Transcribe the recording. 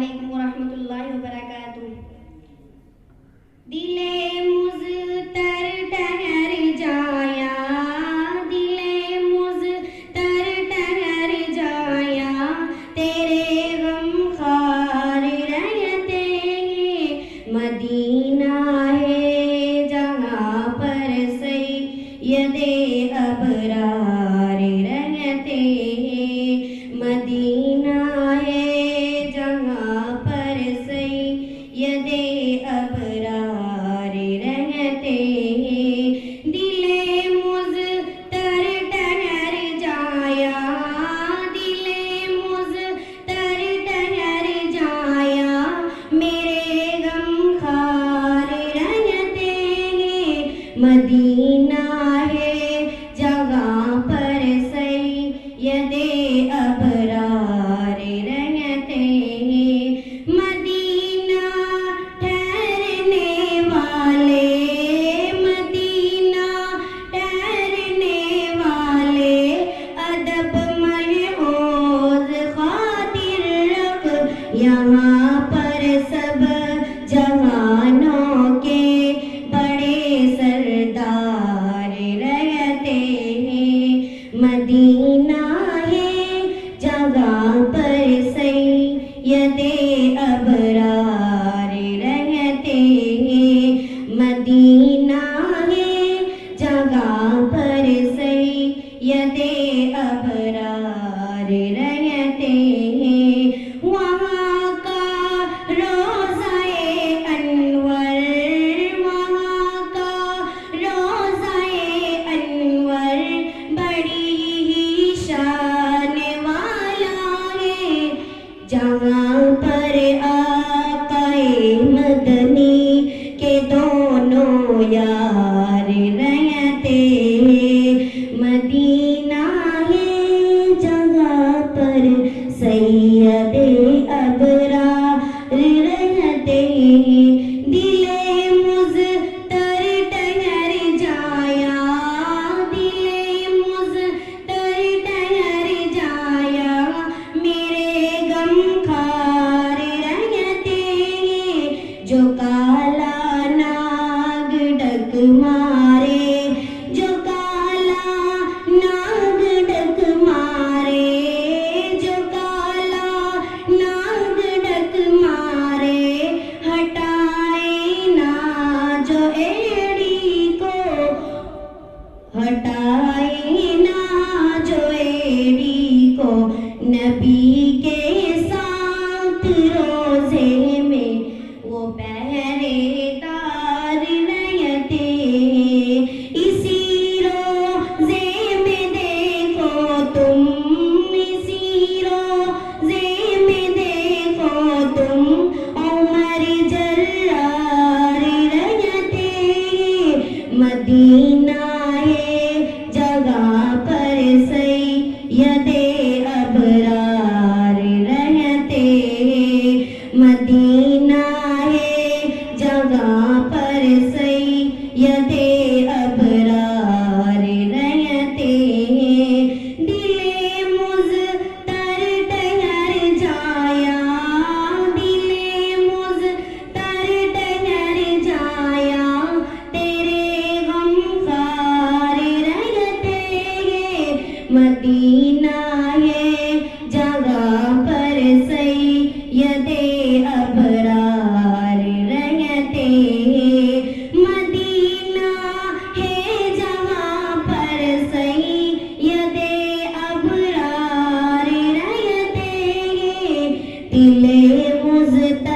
अस्सलामुअलैकुम वरहमतुल्लाहि वबरकातुह। दिले मुज़तर ठहर जाया, दिले मुज़तर ठहर जाया, तेरे गम खार रहते हैं। मदीना है जहाँ पर सैयदे अबरार रहते हैं। मदीना है जहाँ पर सैयदे अबरार रहते हैं। दिले मुज़तर ठहर जाया, दिले मुज़तर ठहर जाया, मेरे गम खार रहते हैं। मदीना है जहाँ पर सैयदे अबरार रहते हैं। मदीना ठहरने वाले, मदीना ठहरने वाले, अदब महफूज खातिर रख, यहाँ पर सब जहानों के बड़े सरदार रहते हैं। मदीना है जहाँ पर सैयदे अबरार रहते हैं। मदीना है जहाँ पर सैयदे अबरार रहते हैं। वहाँ का रोज़ाए अनवर, वहाँ का रोज़ाए अनवर बड़ी ही शान वाला है। जहाँ पर आक़ाए मदनी के दोनों यार रहते हैं। मदीना है जहाँ पर सैयदे अबरार रहते हैं। दिले मुज़तर ठहर जाया, दिले मुज़तर ठहर जाया, मेरे गम खार रहते हैं। जो काला नाग डक मारे, जो काला नाग डक मारे, जो काला नाग डक मारे, हटाए ना जो एड़ी को, हटाए ना जो एड़ी को, नबी के साथ रोज़े में वो पहरेदार रहते हैं। इसी रोज़े में देखो तुम, इसी रोज़े में देखो तुम, उमर जर्रार रहते हैं। मदीना है जगह पर सैयदे अबरार रहते हैं। मदीना है जगह पर सैयदे अबरार रहते हैं। दिले मुज़तर ठहर जाया, दिले मुज़तर ठहर जाया, तेरे गम खार रहते हैं। मदीना है जगह पर सैयदे अबरार रहते हैं। मदीना है जहाँ पर सैयदे अबरार रहते हैं। दिले मुज़तर